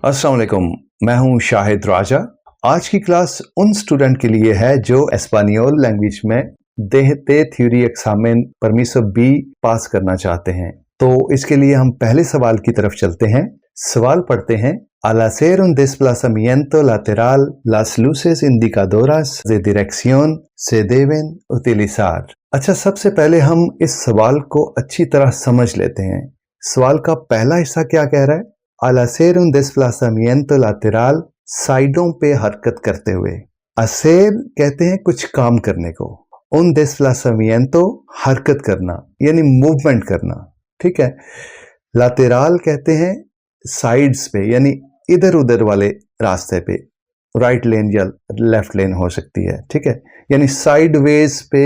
अस्सलाम वालेकुम, मैं हूं शाहिद राजा। आज की क्लास उन स्टूडेंट के लिए है जो एस्पानियोल लैंग्वेज में देहते थ्योरी एग्जामिन परमिशो बी पास करना चाहते हैं। तो इसके लिए हम पहले सवाल की तरफ चलते हैं। सवाल पढ़ते हैं। Al hacer un desplazamiento lateral, las luces indicadoras de dirección se deben utilizar। अच्छा, सबसे पहले हम इस सवाल को अच्छी तरह समझ लेते हैं। सवाल का पहला हिस्सा क्या कह रहा है? Al hacer un desplazamiento lateral, साइडों पे हरकत करते हुए। hacer कहते हैं कुछ काम करने को। un desplazamiento हरकत करना यानी मूवमेंट करना, ठीक है। lateral कहते हैं साइड्स पे यानी इधर उधर वाले रास्ते पे, राइट लेन या लेफ्ट लेन हो सकती है, ठीक है। यानी साइडवेज पे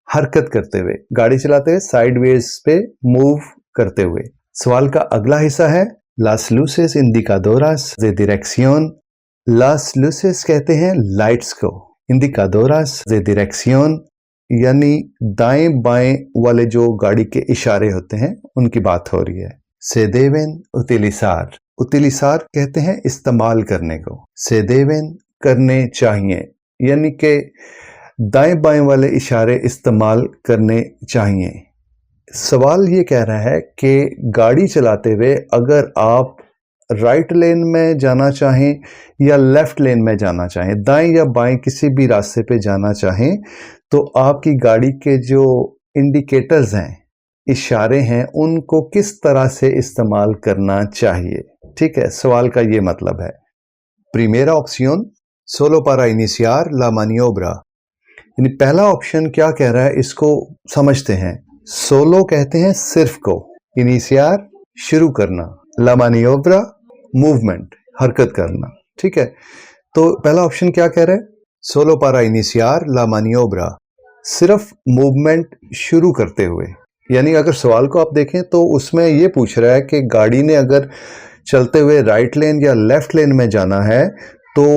हरकत करते हुए, गाड़ी चलाते हुए साइडवेज पे मूव करते हुए। सवाल का अगला हिस्सा है Las luces indicadoras de dirección। Las luces कहते हैं लाइट्स को, indicadoras de dirección यानी दाएं बाएं वाले जो गाड़ी के इशारे होते हैं उनकी बात हो रही है। Se deben utilizar, utilizar कहते हैं इस्तेमाल करने को। Se deben करने चाहिए यानी कि दाएं बाएं वाले इशारे इस्तेमाल करने चाहिए। सवाल ये कह रहा है कि गाड़ी चलाते हुए अगर आप राइट लेन में जाना चाहें या लेफ्ट लेन में जाना चाहें, दाएं या बाएं किसी भी रास्ते पे जाना चाहें, तो आपकी गाड़ी के जो इंडिकेटर्स हैं, इशारे हैं, उनको किस तरह से इस्तेमाल करना चाहिए, ठीक है। सवाल का ये मतलब है। Primera opción, solo para iniciar la maniobra। यानी पहला ऑप्शन क्या कह रहा है, इसको समझते हैं। सोलो कहते हैं सिर्फ को, इनिशियर शुरू करना, ला मानियोब्रा मूवमेंट हरकत करना, ठीक है। तो पहला ऑप्शन क्या कह रहा है? सोलो पारा इनिशियर ला मानियोब्रा, सिर्फ मूवमेंट शुरू करते हुए। यानी अगर सवाल को आप देखें तो उसमें यह पूछ रहा है कि गाड़ी ने अगर चलते हुए राइट लेन या लेफ्ट लेन में जाना है तो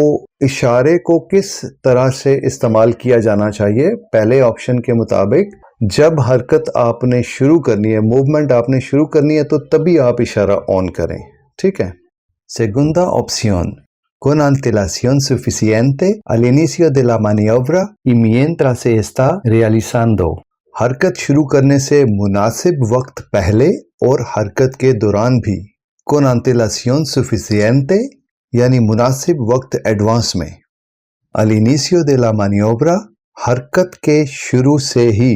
इशारे को किस तरह से इस्तेमाल किया जाना चाहिए। पहले ऑप्शन के मुताबिक जब हरकत आपने शुरू करनी है, मूवमेंट आपने शुरू करनी है, तो तभी आप इशारा ऑन करें, ठीक है। Segunda opción, con antelación suficiente al inicio de la maniobra y mientras se está realizando। हरकत शुरू करने से मुनासिब वक्त पहले और हरकत के दौरान भी। con antelación suficiente यानी मुनासिब वक्त एडवांस में। al inicio de la maniobra हरकत के शुरू से ही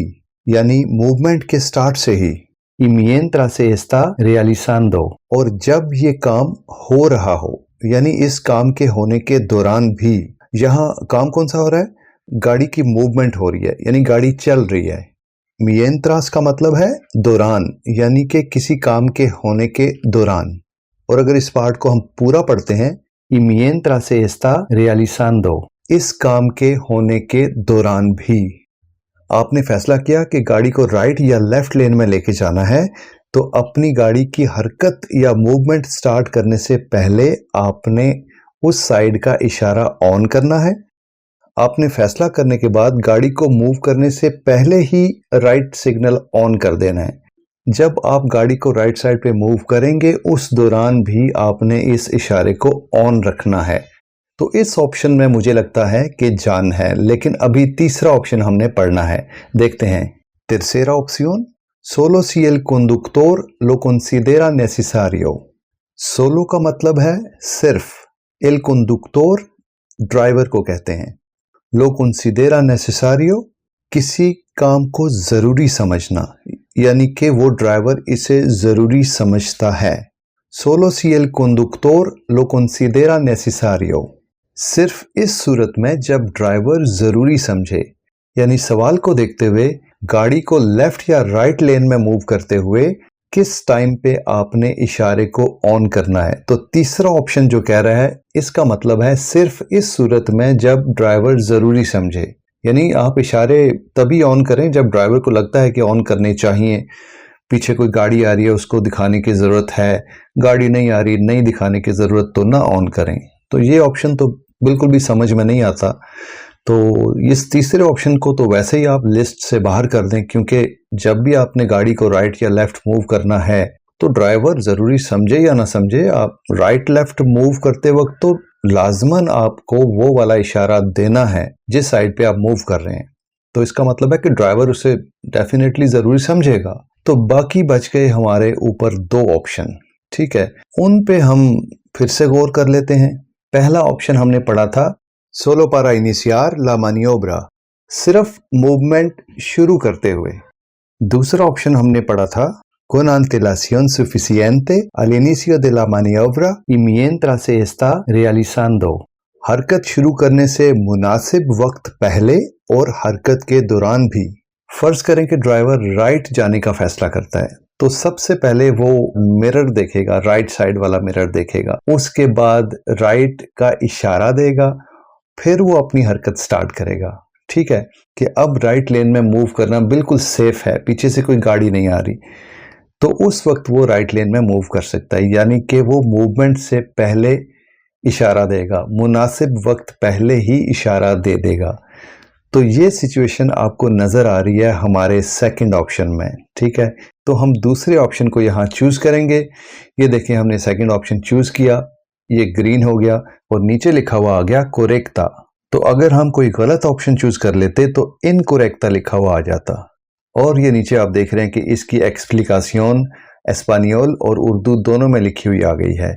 यानी मूवमेंट के स्टार्ट से ही। y mientras se está realizando और जब ये काम हो रहा हो, यानी इस काम के होने के दौरान भी। यहाँ काम कौन सा हो रहा है? गाड़ी की मूवमेंट हो रही है यानी गाड़ी चल रही है। mientras का मतलब है दौरान, यानी कि किसी काम के होने के दौरान। और अगर इस पार्ट को हम पूरा पढ़ते हैं, y mientras se está realizando, इस काम के होने के दौरान भी। आपने फैसला किया कि गाड़ी को राइट या लेफ्ट लेन में लेके जाना है, तो अपनी गाड़ी की हरकत या मूवमेंट स्टार्ट करने से पहले आपने उस साइड का इशारा ऑन करना है। आपने फैसला करने के बाद गाड़ी को मूव करने से पहले ही राइट सिग्नल ऑन कर देना है। जब आप गाड़ी को राइट साइड पे मूव करेंगे उस दौरान भी आपने इस इशारे को ऑन रखना है। तो इस ऑप्शन में मुझे लगता है कि जान है, लेकिन अभी तीसरा ऑप्शन हमने पढ़ना है, देखते हैं। Tercera opción, solo si el conductor lo considera necesario। Solo का मतलब है सिर्फ, el conductor ड्राइवर को कहते हैं, lo considera necesario किसी काम को जरूरी समझना, यानी कि वो ड्राइवर इसे जरूरी समझता है। solo si el conductor lo considera necesario, सिर्फ इस सूरत में जब ड्राइवर जरूरी समझे। यानी सवाल को देखते हुए गाड़ी को लेफ्ट या राइट लेन में मूव करते हुए किस टाइम पे आपने इशारे को ऑन करना है। तो तीसरा ऑप्शन जो कह रहा है, इसका मतलब है सिर्फ इस सूरत में जब ड्राइवर जरूरी समझे। यानी आप इशारे तभी ऑन करें जब ड्राइवर को लगता है कि ऑन करने चाहिए। पीछे कोई गाड़ी आ रही है, उसको दिखाने की जरूरत है, गाड़ी नहीं आ रही, नहीं दिखाने की जरूरत, तो ना ऑन करें। तो ये ऑप्शन तो बिल्कुल भी समझ में नहीं आता। तो इस तीसरे ऑप्शन को तो वैसे ही आप लिस्ट से बाहर कर दें, क्योंकि जब भी आपने गाड़ी को राइट या लेफ्ट मूव करना है तो ड्राइवर ज़रूरी समझे या ना समझे, आप राइट लेफ्ट मूव करते वक्त तो लाजमन आपको वो वाला इशारा देना है जिस साइड पे आप मूव कर रहे हैं। तो इसका मतलब है कि ड्राइवर उसे डेफिनेटली ज़रूरी समझेगा। तो बाकी बच गए हमारे ऊपर दो ऑप्शन, ठीक है, उन पे हम फिर से गौर कर लेते हैं। पहला ऑप्शन हमने पढ़ा था सोलो पारा इनिशियर ला मानियोब्रा, सिर्फ मूवमेंट शुरू करते हुए। दूसरा ऑप्शन हमने पढ़ा था con antelación suficiente al inicio de la maniobra y mientras se está realizando, हरकत शुरू करने से मुनासिब वक्त पहले और हरकत के दौरान भी। फर्ज करें कि ड्राइवर राइट जाने का फैसला करता है, तो सबसे पहले वो मिरर देखेगा, राइट साइड वाला मिरर देखेगा, उसके बाद राइट का इशारा देगा, फिर वो अपनी हरकत स्टार्ट करेगा, ठीक है, कि अब राइट लेन में मूव करना बिल्कुल सेफ है, पीछे से कोई गाड़ी नहीं आ रही, तो उस वक्त वो राइट लेन में मूव कर सकता है। यानी कि वो मूवमेंट से पहले इशारा देगा, मुनासिब वक्त पहले ही इशारा दे देगा। तो ये सिचुएशन आपको नज़र आ रही है हमारे सेकंड ऑप्शन में, ठीक है। तो हम दूसरे ऑप्शन को यहाँ चूज़ करेंगे। ये देखें, हमने सेकंड ऑप्शन चूज़ किया, ये ग्रीन हो गया और नीचे लिखा हुआ आ गया कोरेक्टा। तो अगर हम कोई गलत ऑप्शन चूज़ कर लेते तो इनकोरेक्टा लिखा हुआ आ जाता। और ये नीचे आप देख रहे हैं कि इसकी एक्सप्लिकेशन एस्पानियोल और उर्दू दोनों में लिखी हुई आ गई है।